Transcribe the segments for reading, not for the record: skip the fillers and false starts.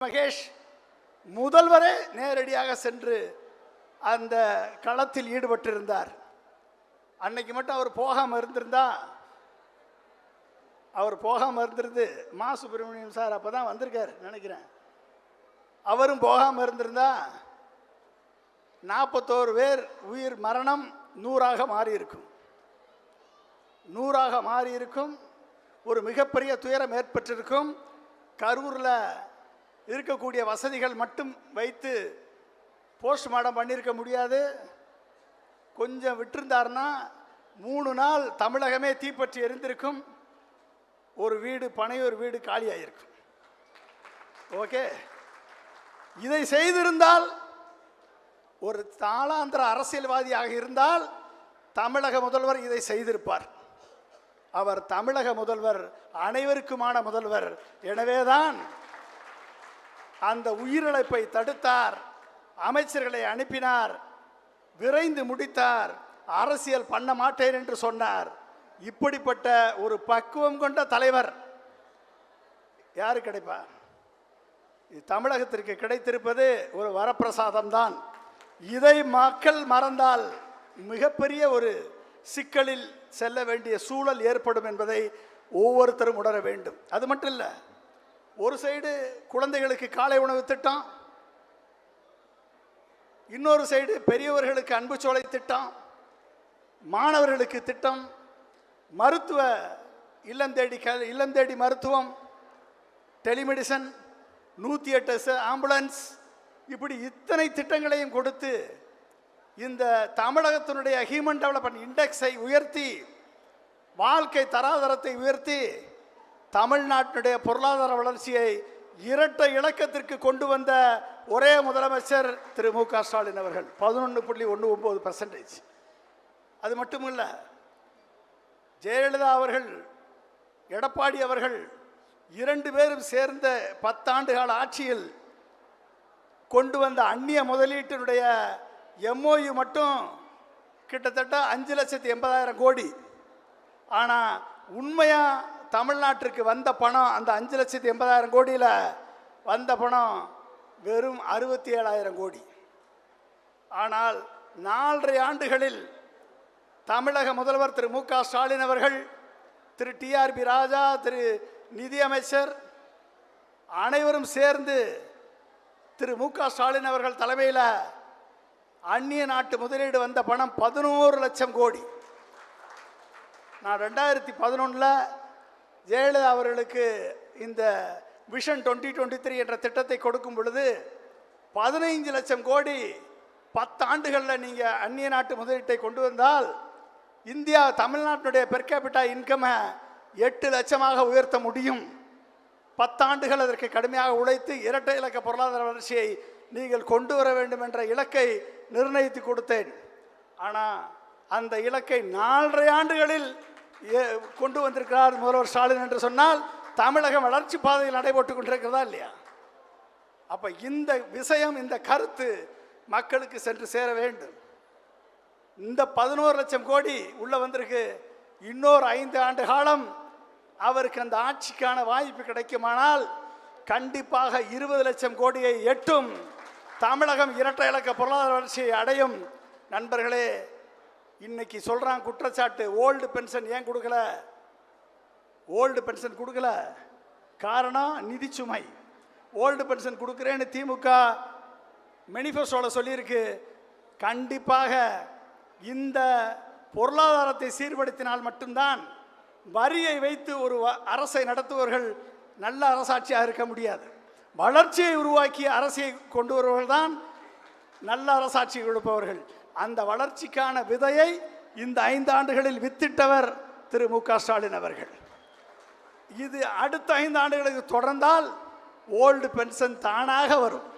மகேஷ் முதல்வரே நேரடியாக சென்று அந்த களத்தில் ஈடுபட்டிருந்தார். அன்னைக்கு மட்டும் அவர் போகாமல் இருந்திருந்து மா சுப்பிரமணியம் சார் அப்போ தான் வந்திருக்கார் நினைக்கிறேன். அவரும் போகாமல் இருந்திருந்தா 41 பேர் உயிர் மரணம் 100ஆக மாறியிருக்கும். ஒரு மிகப்பெரிய துயரம் ஏற்பட்டிருக்கும். கரூரில் இருக்கக்கூடிய வசதிகள் மட்டும் வைத்து போஸ்ட்மார்ட்டம் பண்ணியிருக்க முடியாது. கொஞ்சம் விட்டிருந்தார்னா 3 நாள் தமிழகமே தீப்பற்றி எரிந்திருக்கும். ஒரு வீடு பனையூர் வீடு காலியாயிருக்கும். ஓகே, இதை செய்திருந்தால் ஒரு தாளாந்திர அரசியல்வாதியாக இருந்தால் தமிழக முதல்வர் இதை செய்திருப்பார். அவர் தமிழக முதல்வர், அனைவருக்குமான முதல்வர். எனவேதான் அந்த உயிரிழப்பை தடுத்தார், அமைச்சர்களை அனுப்பினார், விரைந்து முடித்தார், அரசியல் பண்ண மாட்டேன் என்று சொன்னார். இப்படிப்பட்ட ஒரு பக்குவம் கொண்ட தலைவர் யாரு கிடைப்பா? தமிழகத்திற்கு கிடைத்திருப்பது ஒரு வரப்பிரசாதம் தான். இதை மக்கள் மறந்தால் மிகப்பெரிய ஒரு சிக்கலில் செல்ல வேண்டிய சூழல் ஏற்படும் என்பதை ஒவ்வொருத்தரும் உணர வேண்டும். அது மட்டும் இல்லை, ஒரு சைடு குழந்தைகளுக்கு காலை உணவு திட்டம், இன்னொரு சைடு பெரியவர்களுக்கு அன்பு சோலை திட்டம், மாணவர்களுக்கு திட்டம், மருத்துவ இல்லம் தேடி மருத்துவம், டெலிமெடிசன், 108 ஆம்புலன்ஸ், இப்படி இத்தனை திட்டங்களையும் கொடுத்து இந்த தமிழகத்தினுடைய ஹியூமன் டெவலப்மெண்ட் இண்டெக்ஸை உயர்த்தி, வாழ்க்கை தராதரத்தை உயர்த்தி, தமிழ்நாட்டினுடைய பொருளாதார வளர்ச்சியை இரட்டை இலக்கத்திற்கு கொண்டு வந்த ஒரே முதலமைச்சர் திரு மு க ஸ்டாலின் அவர்கள். 11.19%. அது மட்டுமில்லை, ஜெயலலிதா அவர்கள், எடப்பாடி அவர்கள் 2 பேரும் சேர்ந்த 10 ஆண்டுகால ஆட்சியில் கொண்டு வந்த அந்நிய முதலீட்டினுடைய MOU மட்டும் கிட்டத்தட்ட 5,80,000 கோடி. ஆனால் உண்மையாக தமிழ்நாட்டிற்கு வந்த பணம், அந்த 5,80,000 கோடியில் வந்த பணம் வெறும் 67,000 கோடி. ஆனால் 4.5 ஆண்டுகளில் தமிழக முதல்வர் திரு மு க ஸ்டாலின் அவர்கள், திரு TRB ராஜா, திரு நிதியமைச்சர் அனைவரும் சேர்ந்து திரு மு க ஸ்டாலின் அவர்கள் தலைமையில் அந்நிய நாட்டு முதலீடு வந்த பணம் 11 லட்சம் கோடி. நான் 2011 ஜெயலலிதா அவர்களுக்கு இந்த விஷன் 2023 என்ற திட்டத்தை கொடுக்கும் பொழுது 15 லட்சம் கோடி 10 ஆண்டுகளில் நீங்கள் அந்நிய நாட்டு முதலீட்டை கொண்டு வந்தால் இந்தியா தமிழ்நாட்டினுடைய பெர் கேபிட்டா இன்கமை 8 லட்சமாக உயர்த்த முடியும். 10 ஆண்டுகள் அதற்கு கடுமையாக உழைத்து இரட்டை இலக்க பொருளாதார வளர்ச்சியை நீங்கள் கொண்டு வர வேண்டும் என்ற இலக்கை நிர்ணயித்து கொடுத்தேன். ஆனால் அந்த இலக்கை 4.5 ஆண்டுகளில் கொண்டு வந்திருக்கிறார் முதல்வர் ஸ்டாலின் என்று சொன்னால் தமிழகம் வளர்ச்சி பாதையில் நடைபெற்று கொண்டிருக்கிறதா இல்லையா? அப்போ இந்த விஷயம், இந்த கருத்து மக்களுக்கு சென்று சேர வேண்டும். இந்த 11 லட்சம் கோடி உள்ள வந்திருக்கு. இன்னொரு 5 ஆண்டு காலம் அவருக்கு அந்த ஆட்சிக்கான வாய்ப்பு கிடைக்குமானால் கண்டிப்பாக 20 லட்சம் கோடியை எட்டும். தமிழகம் இரட்டை இலக்க பொருளாதார வளர்ச்சியை அடையும். நண்பர்களே, இன்னைக்கு சொல்கிறான் குற்றச்சாட்டு, ஓல்டு பென்ஷன் ஏன் கொடுக்கல? ஓல்டு பென்ஷன் கொடுக்கல, காரணம் நிதி சுமை. ஓல்டு பென்ஷன் கொடுக்குறேன்னு திமுக மேனிஃபெஸ்டோவில் சொல்லியிருக்கு. கண்டிப்பாக இந்த பொருளாதாரத்தை சீர்படுத்தினால் மட்டும்தான், வரியை வைத்து ஒரு அரசை நடத்துபவர்கள் நல்ல அரசாட்சியாக இருக்க முடியாது. வளர்ச்சியை உருவாக்கிய அரசியை கொண்டு வருவர்கள் தான் நல்ல அரசாட்சி கொடுப்பவர்கள். அந்த வளர்ச்சிக்கான விதையை இந்த 5 ஆண்டுகளில் வித்திட்டவர் திரு மு க ஸ்டாலின் அவர்கள். இது அடுத்த 5 ஆண்டுகளுக்கு தொடர்ந்தால் ஓல்டு பென்ஷன் தானாக வரும்.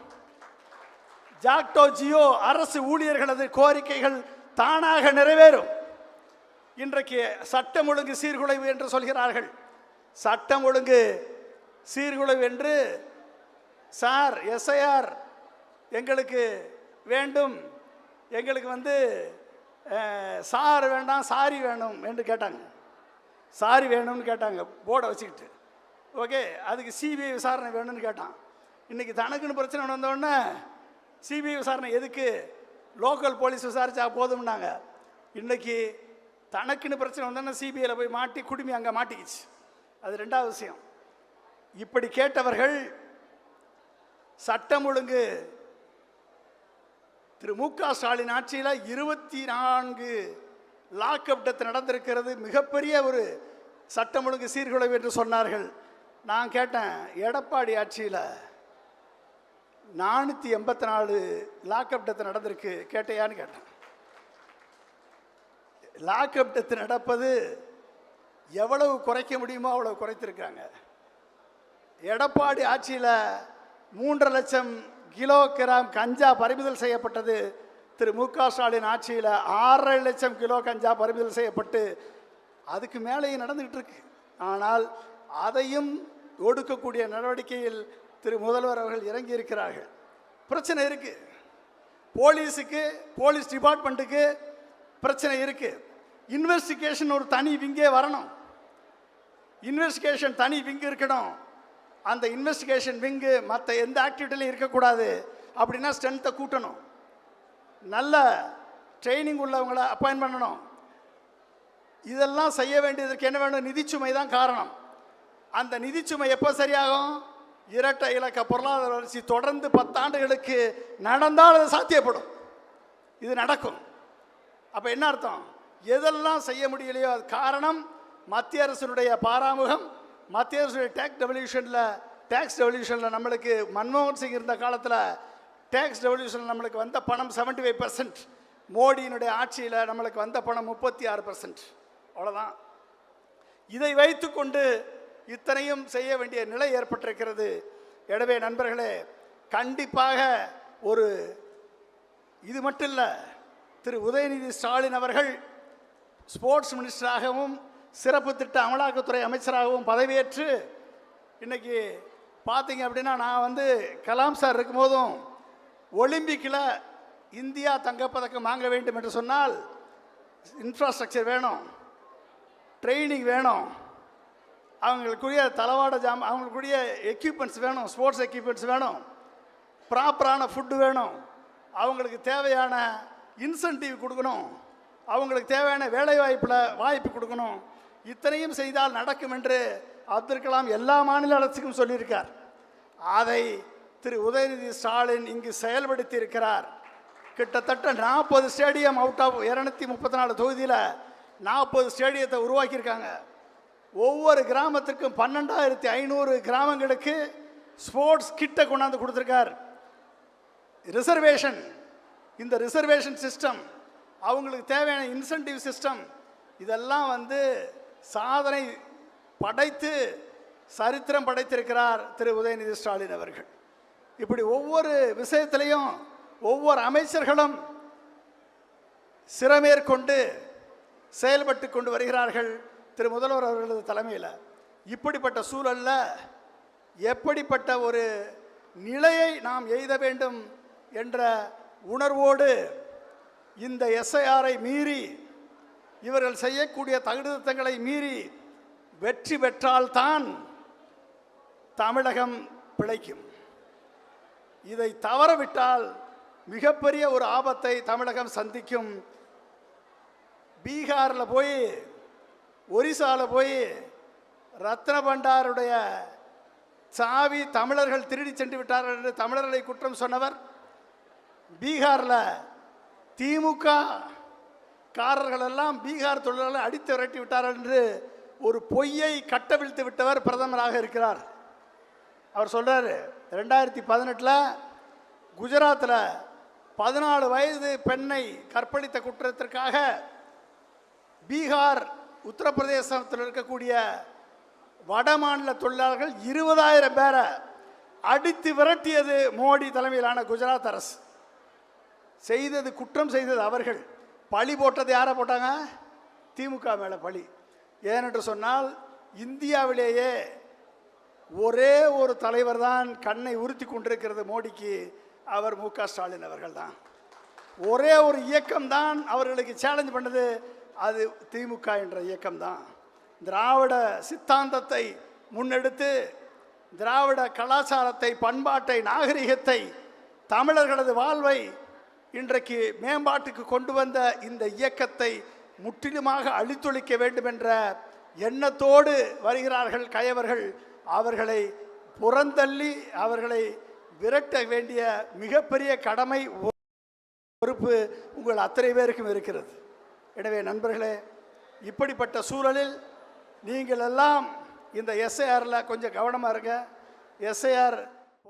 ஜாக்டோ ஜியோ அரசு ஊழியர்களது கோரிக்கைகள் தானாக நிறைவேறும். இன்றைக்கு சட்டம் ஒழுங்கு சீர்குலைவு என்று சொல்கிறார்கள். சட்டம் ஒழுங்கு சீர்குலைவு என்று சார் SIR எங்களுக்கு வேண்டும், எங்களுக்கு சார் வேண்டாம் சாரி வேணும் என்று கேட்டாங்க. சாரி வேணும்னு கேட்டாங்க போர்டை வச்சுக்கிட்டு. ஓகே, அதுக்கு CBI விசாரணை வேணும்னு கேட்டான். இன்றைக்கி தனக்குன்னு பிரச்சனை வந்தோடனே சிபிஐ விசாரணை எதுக்கு, லோக்கல் போலீஸ் விசாரிச்சா போதும்னாங்க. இன்றைக்கி தனக்குன்னு பிரச்சனை வந்தோடனே சிபிஐயில் போய் மாட்டி குடுமி அங்கே மாட்டிக்கிச்சு. அது ரெண்டாவது விஷயம். இப்படி கேட்டவர்கள் சட்டம் ஒழுங்கு திரு மு.க. ஸ்டாலின் ஆட்சியில் 24 லாக்அப் டெத் நடந்திருக்கிறது. மிகப்பெரிய ஒரு சட்டம் ஒழுங்கு சீர்குலைவு என்று சொன்னார்கள். நான் கேட்டேன், எடப்பாடி ஆட்சியில் 484 லாக்அப் டெத் நடந்திருக்கு, கேட்டையான்னு கேட்டேன். லாக்அப் டெத் நடப்பது எவ்வளவு குறைக்க முடியுமோ அவ்வளவு குறைத்திருக்காங்க. எடப்பாடி ஆட்சியில் 3.5 லட்சம் கிலோகிராம் கஞ்சா பறிமுதல் செய்யப்பட்டது. திரு மு.க. ஸ்டாலின் ஆட்சியில் 6.5 லட்சம் கிலோ கஞ்சா பறிமுதல் செய்யப்பட்டு அதுக்கு மேலேயும் நடந்துகிட்டு இருக்கு. ஆனால் அதையும் ஒடுக்கக்கூடிய நடவடிக்கையில் திரு முதல்வர் அவர்கள் இறங்கி இருக்கிறார்கள். பிரச்சனை இருக்கு, போலீஸுக்கு, போலீஸ் டிபார்ட்மெண்ட்டுக்கு பிரச்சனை இருக்கு. இன்வெஸ்டிகேஷன் ஒரு தனி விங்கே வரணும், இன்வெஸ்டிகேஷன் தனி விங்கு இருக்கணும். அந்த இன்வெஸ்டிகேஷன் விங்கு மற்ற எந்த ஆக்டிவிட்டிலையும் இருக்கக்கூடாது. அப்படின்னா ஸ்ட்ரென்த்தை கூட்டணும், நல்ல ட்ரைனிங் உள்ளவங்களை அப்பாயின்ட் பண்ணணும். இதெல்லாம் செய்ய வேண்டியதற்கு என்ன வேணும், நிதிச்சுமை தான் காரணம். அந்த நிதிச்சுமை எப்போ சரியாகும், இரட்டை இலக்க பொருளாதார வளர்ச்சி தொடர்ந்து 10 ஆண்டுகளுக்கு நடந்தால் அது சாத்தியப்படும். இது நடக்கும். அப்போ என்ன அர்த்தம், எதெல்லாம் செய்ய முடியலையோ அது காரணம் மத்திய அரசினுடைய பாராமுகம். மத்திய அரசுடைய டேக்ஸ் டெவல்யூஷனில் நம்மளுக்கு மன்மோகன் சிங் இருந்த காலத்தில் டேக்ஸ் டெவல்யூஷன் நம்மளுக்கு வந்த பணம் 75%, மோடியினுடைய ஆட்சியில் நம்மளுக்கு வந்த பணம் 36%. அவ்வளோதான். இதை வைத்து கொண்டு இத்தனையும் செய்ய வேண்டிய நிலை ஏற்பட்டிருக்கிறது. எனவே நண்பர்களே, கண்டிப்பாக ஒரு இது மட்டும் இல்லை, திரு உதயநிதி ஸ்டாலின் அவர்கள் ஸ்போர்ட்ஸ் மினிஸ்டராகவும் சிறப்பு திட்ட அமலாக்கத்துறை அமைச்சராகவும் பதவியேற்று இன்றைக்கி பார்த்தீங்க அப்படின்னா, நான் கலாம் சார் இருக்கும்போதும் ஒலிம்பிக்கில் இந்தியா தங்கப்பதக்கம் வாங்க வேண்டும் என்று சொன்னால் இன்ஃப்ராஸ்ட்ரக்சர் வேணும், ட்ரைனிங் வேணும், அவங்களுக்குரிய தளவாட அவங்களுக்குரிய எக்யூப்மெண்ட்ஸ் வேணும், ஸ்போர்ட்ஸ் எக்யூப்மெண்ட்ஸ் வேணும், ப்ராப்பரான ஃபுட்டு வேணும், அவங்களுக்கு தேவையான இன்சென்டிவ் கொடுக்கணும், அவங்களுக்கு தேவையான வாய்ப்பு கொடுக்கணும். இத்தனையும் செய்தால் நடக்கும் என்று அப்துல் கலாம் எல்லா மாநில அரசுக்கும் சொல்லியிருக்கார். அதை திரு உதயநிதி ஸ்டாலின் இங்கு செயல்படுத்தி இருக்கிறார். கிட்டத்தட்ட 40 ஸ்டேடியம் அவுட் ஆஃப் 234 தொகுதியில் 40 ஸ்டேடியத்தை உருவாக்கியிருக்காங்க. ஒவ்வொரு கிராமத்திற்கும் 12,500 கிராமங்களுக்கு ஸ்போர்ட்ஸ் கிட்டை கொண்டாந்து கொடுத்துருக்கார். ரிசர்வேஷன், இந்த ரிசர்வேஷன் சிஸ்டம், அவங்களுக்கு தேவையான இன்சென்டிவ் சிஸ்டம், இதெல்லாம் சாதனை படைத்து சரித்திரம் படைத்திருக்கிறார் திரு உதயநிதி ஸ்டாலின் அவர்கள். இப்படி ஒவ்வொரு விஷயத்திலையும் ஒவ்வொரு அமைச்சர்களும் சிரமேற்கொண்டு செயல்பட்டு கொண்டு வருகிறார்கள் திரு முதல்வர் அவர்களது தலைமையில். இப்படிப்பட்ட சூழலில் எப்படிப்பட்ட ஒரு நிலையை நாம் எய்த வேண்டும் என்ற உணர்வோடு இந்த எஸ்ஐஆரை மீறி, இவர்கள் செய்யக்கூடிய தகுதித்தங்களை மீறி வெற்றி பெற்றால்தான் தமிழகம் பிழைக்கும். இதை தவறவிட்டால் மிகப்பெரிய ஒரு ஆபத்தை தமிழகம் சந்திக்கும். பீகாரில் போய், ஒரிசாவில் போய் ரத்ன பண்டாருடைய சாவி தமிழர்கள் திருடி சென்று விட்டார்கள் என்று தமிழர்களை குற்றம் சொன்னவர், பீகாரில் திமுக காரர்களெல்லாம் பீகார் தொழிலாளர்களை அடித்து விரட்டி விட்டார்கள் என்று ஒரு பொய்யை கட்டவிழ்த்து விட்டவர் பிரதமராக இருக்கிறார். அவர் சொல்கிறார், 2018 குஜராத்தில் 14 வயது பெண்ணை கற்பழித்த குற்றத்திற்காக பீகார், உத்தரப்பிரதேசத்தில் இருக்கக்கூடிய வட மாநில தொழிலாளர்கள் 20,000 பேரை அடித்து விரட்டியது மோடி தலைமையிலான குஜராத் அரசு. செய்தது, குற்றம் செய்தது அவர்கள். பழி போட்டது யாரை போட்டாங்க? திமுக மேலே பழி. ஏனென்று சொன்னால், இந்தியாவிலேயே ஒரே ஒரு தலைவர் தான் கண்ணை உறுத்தி கொண்டிருக்கிறது மோடிக்கு, அவர் மு.க. ஸ்டாலின் அவர்கள் தான். ஒரே ஒரு இயக்கம்தான் அவர்களுக்கு சேலஞ்ச் பண்ணது, அது திமுக என்ற இயக்கம்தான். திராவிட சித்தாந்தத்தை முன்னெடுத்து திராவிட கலாச்சாரத்தை, பண்பாட்டை, நாகரிகத்தை, தமிழர்களது வாழ்வை இன்றைக்கு மேம்பாட்டுக்கு கொண்டு வந்த இந்த இயக்கத்தை முற்றிலுமாக அழித்தொழிக்க வேண்டும் என்ற எண்ணத்தோடு வருகிறார்கள் கயவர்கள். அவர்களை புறந்தள்ளி அவர்களை விரட்ட வேண்டிய மிகப்பெரிய கடமை, பொறுப்பு உங்கள் அத்தனை பேருக்கும் இருக்கிறது. எனவே நண்பர்களே, இப்படிப்பட்ட சூழலில் நீங்கள் எல்லாம் இந்த எஸ்ஐஆரில் கொஞ்சம் கவனமாக இருங்க. எஸ்ஐஆர்